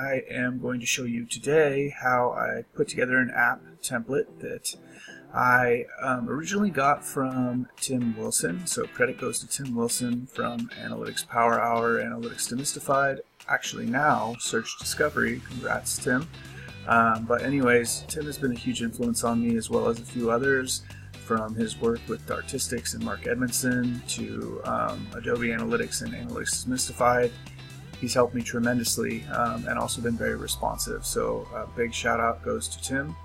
I am going to show you today how I put together an app template that I originally got from Tim Wilson. So credit goes to Tim Wilson from Analytics Power Hour, Analytics Demystified, actually now Search Discovery. Congrats, Tim. But anyways, Tim has been a huge influence on me, as well as a few others, from his work with Statistical and Mark Edmundson to Adobe Analytics and Analytics Demystified. He's helped me tremendously and also been very responsive. So a big shout out goes to Tim.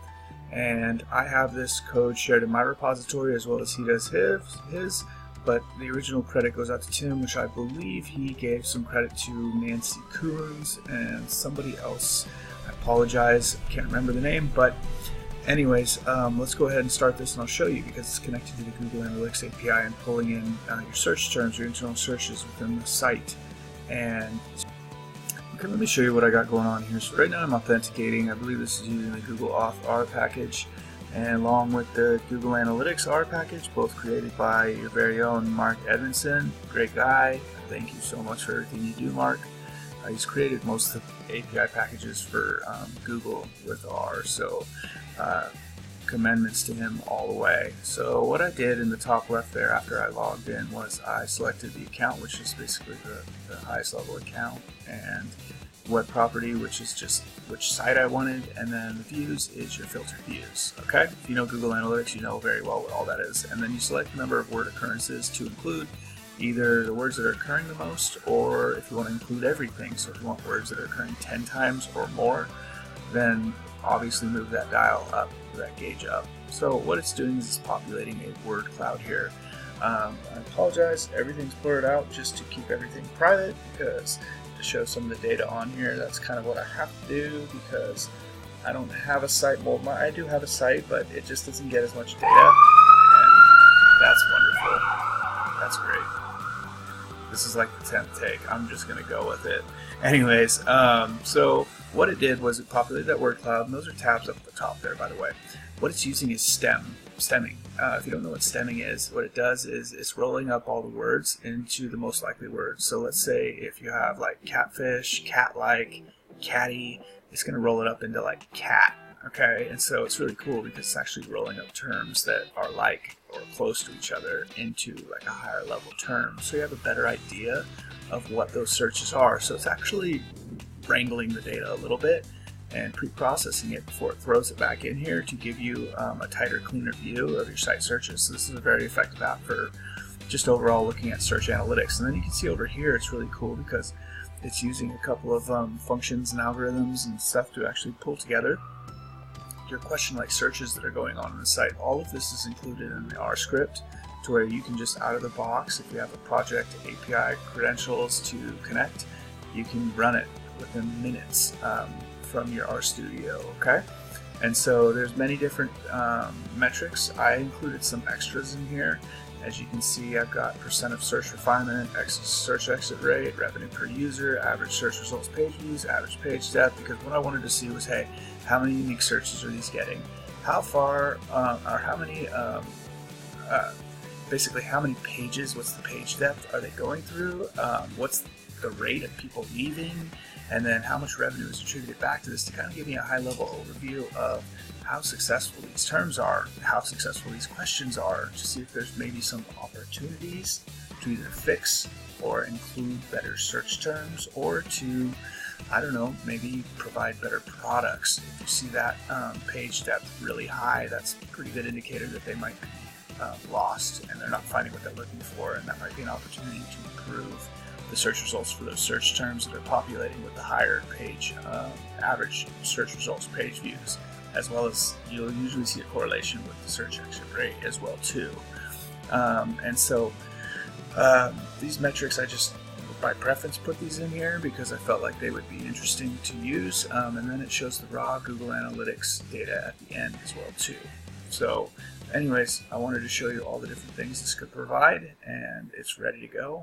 And I have this code shared in my repository as well as he does his, but the original credit goes out to Tim, which I believe he gave some credit to Nancy Coons and somebody else. I apologize, I can't remember the name, but anyways, let's go ahead and start this and I'll show you, because it's connected to the Google Analytics API and pulling in your search terms, your internal searches within the site. And okay, let me show you what I got going on here. So right now I'm authenticating. I believe this is using the Google Auth R package, and along with the Google Analytics R package, both created by your very own Mark Edmundson. Great guy. Thank you so much for everything you do, Mark. He's created most of the API packages for Google with R, so commendments to him all the way. So what I did in the top left there after I logged in was I selected the account, which is basically the highest level account, and web property, which is just which site I wanted, and then the views is your filtered views. Okay, if you know Google Analytics, you know very well what all that is. And then you select the number of word occurrences to include either the words that are occurring the most, or if you want to include everything. So if you want words that are occurring 10 times or more, then obviously move that dial up, that gauge up. So what it's doing is it's populating a word cloud here. I apologize, everything's blurred out just to keep everything private, because to show some of the data on here, that's kind of what I have to do, because I don't have a site. Well, I do have a site, but it just doesn't get as much data, and that's wonderful. That's great. This is like the 10th take. I'm just going to go with it. Anyways, so what it did was it populated that word cloud, and those are tabs up at the top there, by the way. What it's using is stemming. If you don't know what stemming is, what it does is it's rolling up all the words into the most likely words. So let's say if you have like catfish, cat-like, catty, it's going to roll it up into like cat. Okay, and so it's really cool because it's actually rolling up terms that are like or close to each other into like a higher level term. So you have a better idea of what those searches are. So it's actually wrangling the data a little bit and pre-processing it before it throws it back in here to give you a tighter, cleaner view of your site searches. So this is a very effective app for just overall looking at search analytics. And then you can see over here, it's really cool because it's using a couple of functions and algorithms and stuff to actually pull together your question-like searches that are going on the site. All of this is included in the R script, to where you can just out of the box, if you have a project API credentials to connect, you can run it within minutes from your RStudio. Okay, and so there's many different metrics. I included some extras in here. As you can see, I've got percent of search refinement, search exit rate, revenue per user, average search results page views, average page depth, because what I wanted to see was, hey, how many unique searches are these getting? How far, or how many, basically how many pages, what's the page depth are they going through? What's the rate of people leaving? And then how much revenue is attributed back to this, to kind of give me a high level overview of how successful these terms are, how successful these questions are, to see if there's maybe some opportunities to either fix or include better search terms, or to, I don't know, maybe provide better products. If you see that page depth really high, that's a pretty good indicator that they might be lost and they're not finding what they're looking for, and that might be an opportunity to improve the search results for those search terms that are populating with the higher page average search results page views, as well as you'll usually see a correlation with the search exit rate as well too. And so these metrics, I just by preference put these in here because I felt like they would be interesting to use, and then it shows the raw Google Analytics data at the end as well too. So anyways, I wanted to show you all the different things this could provide, and it's ready to go.